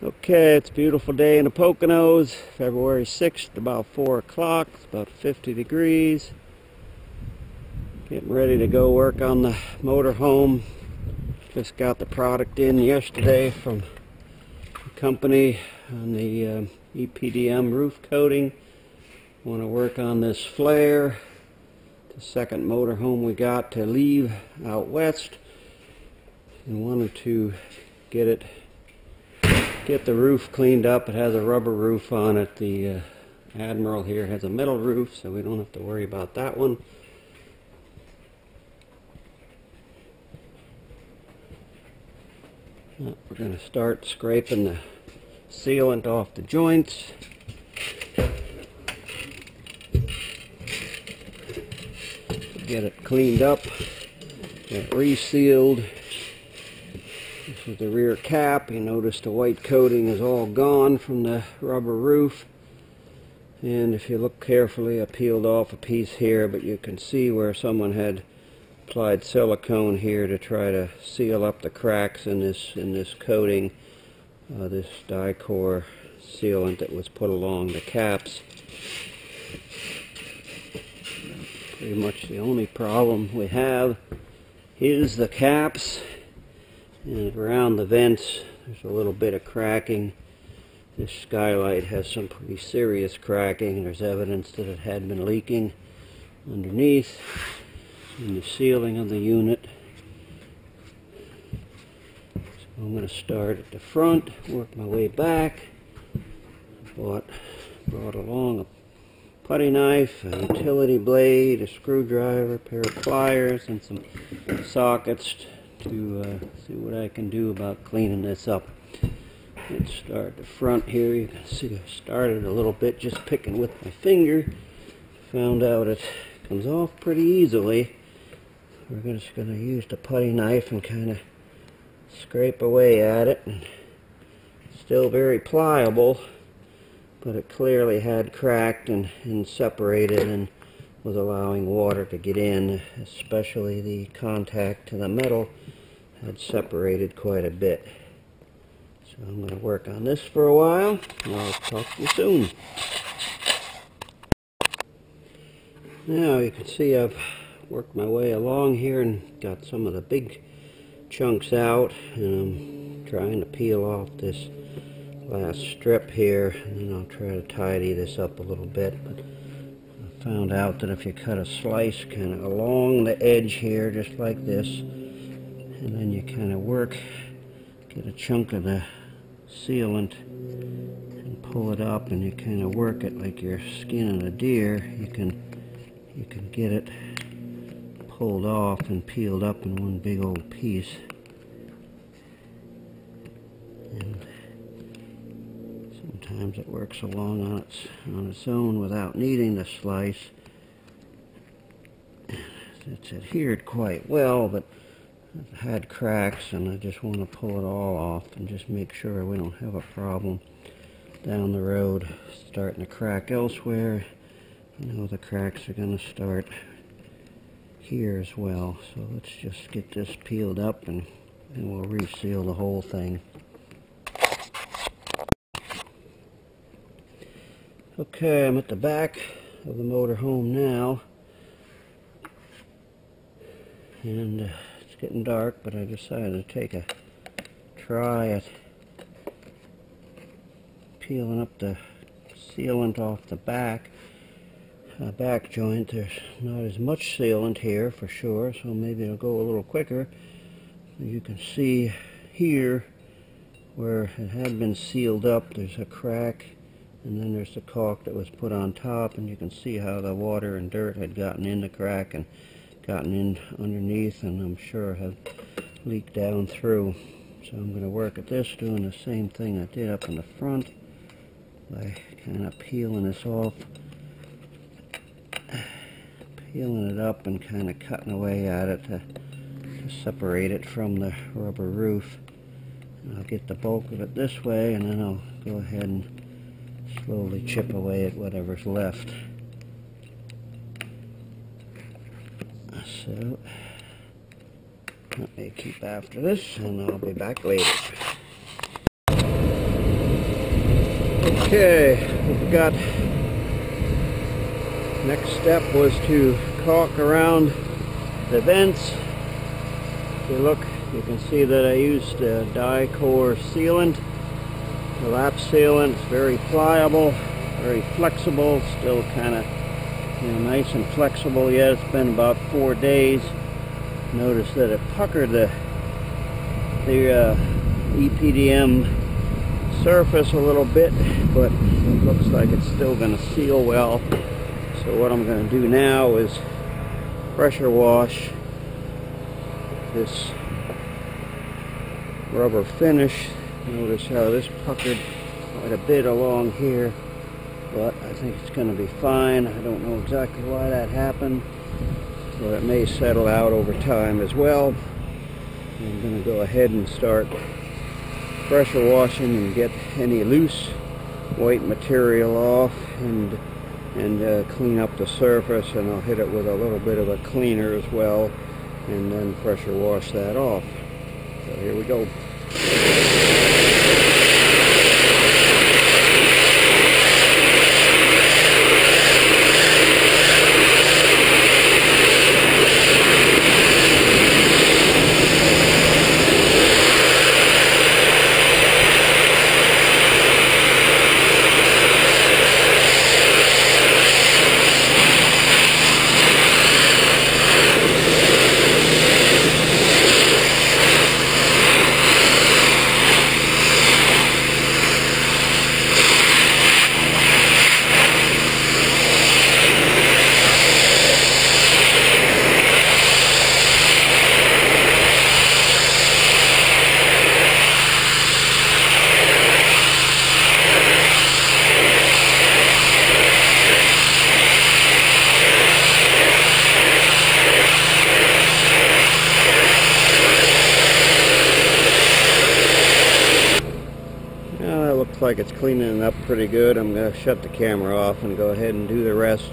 Okay, it's a beautiful day in the Poconos, February 6th, about 4 o'clock. It's about 50 degrees. Getting ready to go work on the motorhome. Just got the product in yesterday from the company on the EPDM roof coating. Want to work on this flare. The second motorhome we got to leave out west. And wanted to get the roof cleaned up. It has a rubber roof on it. The Admiral here has a metal roof, so we don't have to worry about that one. We're going to start scraping the sealant off the joints. Get it cleaned up, get it resealed. This is the rear cap. You notice the white coating is all gone from the rubber roof. And if you look carefully, I peeled off a piece here, but you can see where someone had applied silicone here to try to seal up the cracks in this coating. This Dicor sealant that was put along the caps. Pretty much the only problem we have is the caps. And around the vents, there's a little bit of cracking. This skylight has some pretty serious cracking. There's evidence that it had been leaking underneath in the ceiling of the unit. So I'm going to start at the front, work my way back. Brought along a putty knife, a utility blade, a screwdriver, a pair of pliers, and some sockets to see what I can do about cleaning this up. Let's start at the front here. You can see I started a little bit just picking with my finger. Found out it comes off pretty easily. We're just going to use the putty knife and kind of scrape away at it. And still very pliable, but it clearly had cracked and separated and was allowing water to get in, especially the contact to the metal had separated quite a bit. So I'm going to work on this for a while, and I'll talk to you soon. Now you can see I've worked my way along here and got some of the big chunks out, and I'm trying to peel off this last strip here, and then I'll try to tidy this up a little bit. But I found out that if you cut a slice kind of along the edge here, just like this, and then you kind of get a chunk of the sealant and pull it up, and you kind of work it like you're skinning a deer, you can get it pulled off and peeled up in one big old piece. And sometimes it works along on its own without needing the slice. It's adhered quite well, but it had cracks, and I just want to pull it all off and just make sure we don't have a problem down the road starting to crack elsewhere. You know, the cracks are going to start here as well. So let's just get this peeled up, and we'll reseal the whole thing. Okay, I'm at the back of the motorhome now, and it's getting dark, but I decided to take a try at peeling up the sealant off the back joint. There's not as much sealant here for sure, so maybe it'll go a little quicker. You can see here where it had been sealed up, there's a crack, and then there's the caulk that was put on top, and you can see how the water and dirt had gotten in the crack and gotten in underneath, and I'm sure had leaked down through. So I'm going to work at this, doing the same thing I did up in the front by kind of peeling this off, peeling it up and kind of cutting away at it to separate it from the rubber roof. And I'll get the bulk of it this way, and then I'll go ahead and slowly chip away at whatever's left. So let me keep after this, and I'll be back later. Okay, we've got, next step was to caulk around the vents. If you look, you can see that I used die-core sealant, lap sealant. It's very pliable, very flexible, still kind of nice and flexible yet. It's been about 4 days. Notice that it puckered the EPDM surface a little bit, but it looks like it's still going to seal well. So what I'm going to do now is pressure wash this rubber finish. Notice how this puckered quite a bit along here, but I think it's going to be fine. I don't know exactly why that happened, so it may settle out over time as well. I'm going to go ahead and start pressure washing and get any loose white material off and clean up the surface, and I'll hit it with a little bit of a cleaner as well, and then pressure wash that off. So here we go. Looks like it's cleaning it up pretty good. I'm going to shut the camera off and go ahead and do the rest.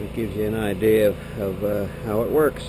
It gives you an idea of how it works.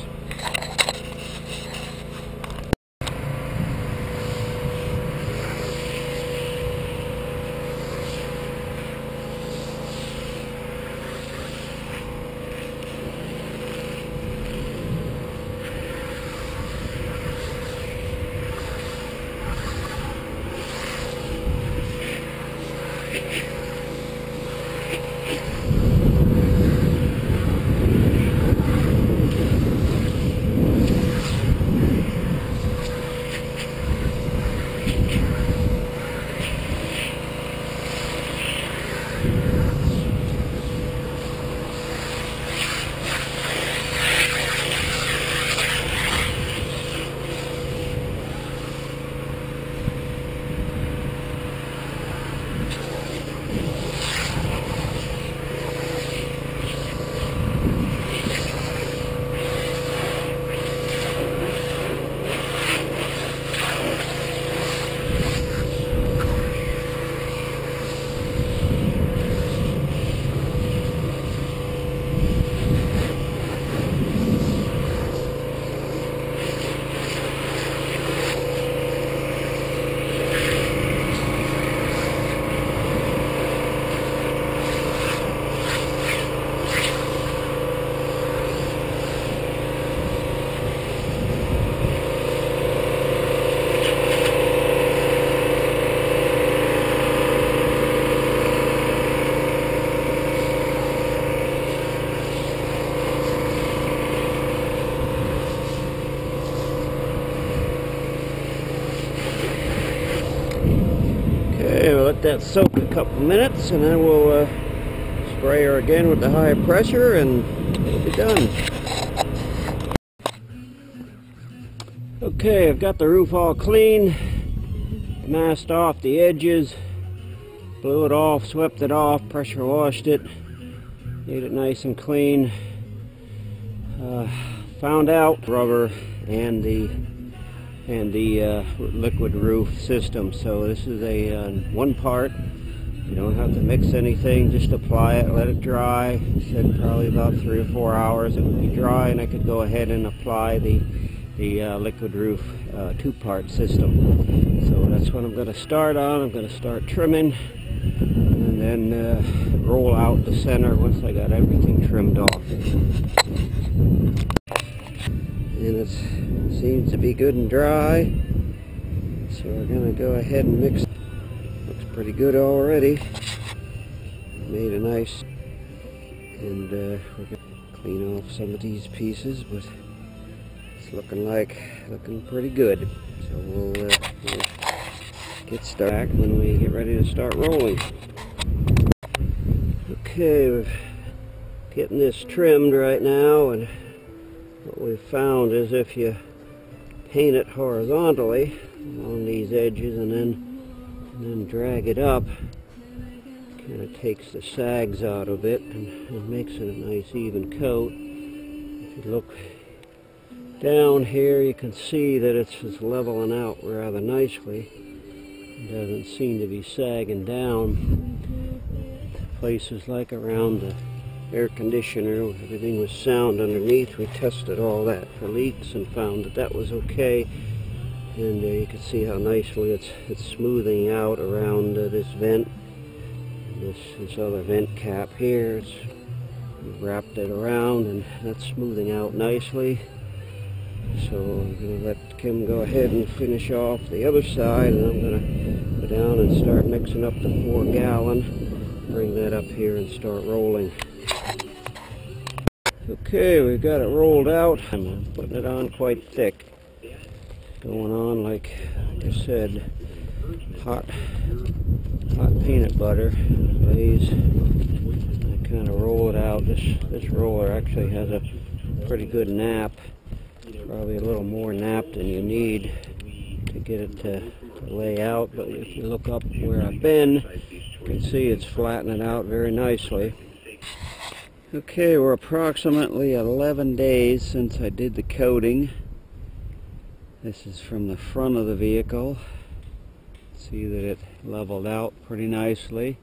Let that soak a couple minutes, and then we'll spray her again with the high pressure, and it'll be done. Okay, I've got the roof all clean, masked off the edges, blew it off, swept it off, pressure washed it, made it nice and clean. Found out rubber and the liquid roof system. So this is a one part. You don't have to mix anything, just apply it, let it dry. It said probably about 3 or 4 hours it would be dry, and I could go ahead and apply the liquid roof two-part system. So that's what I'm going to start on. I'm going to start trimming, and then roll out the center once I got everything trimmed off. And it seems to be good and dry, so we're going to go ahead and mix. Looks pretty good already. Made a nice, and we're going to clean off some of these pieces, but it's looking pretty good. So we'll get started when we get ready to start rolling. Okay, we're getting this trimmed right now, and what we've found is if you paint it horizontally along these edges and then drag it up, kind of takes the sags out of it and makes it a nice even coat. If you look down here, you can see that it's just leveling out rather nicely. It doesn't seem to be sagging down. Places like around the air conditioner, everything was sound underneath. We tested all that for leaks and found that that was okay. And you can see how nicely it's smoothing out around this vent. This other vent cap here, we've wrapped it around, and that's smoothing out nicely. So I'm going to let Kim go ahead and finish off the other side, and I'm going to go down and start mixing up the 4-gallon, bring that up here and start rolling. Okay, we've got it rolled out. I'm putting it on quite thick. Going on, like I said, hot peanut butter glaze. I kind of roll it out. This roller actually has a pretty good nap. Probably a little more nap than you need to get it to lay out, but if you look up where I've been, you can see it's flattening out very nicely. Okay, we're approximately 11 days since I did the coating. This is from the front of the vehicle. See that it leveled out pretty nicely.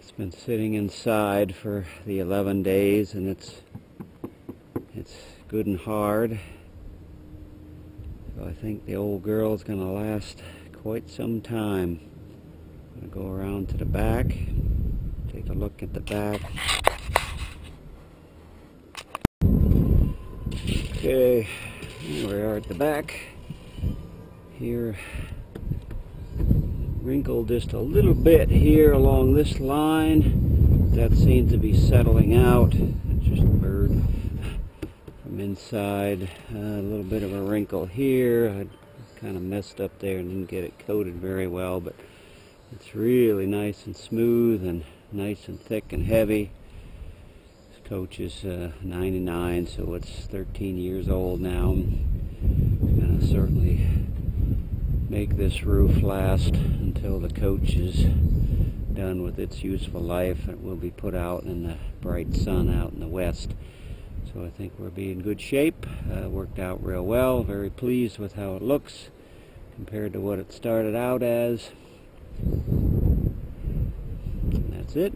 It's been sitting inside for the 11 days, and it's good and hard. So I think the old girl is going to last quite some time. I'm going to go around to the back, take a look at the back. Okay, here we are at the back. Here, wrinkled just a little bit here along this line. That seems to be settling out. It's just a bird from inside. A little bit of a wrinkle here. I kind of messed up there and didn't get it coated very well, but it's really nice and smooth and nice and thick and heavy. This coach is 99, so it's 13 years old now. I'm gonna certainly make this roof last until the coach is done with its useful life. It will be put out in the bright sun out in the west. So I think we'll be in good shape. Worked out real well. Very pleased with how it looks compared to what it started out as. And that's it.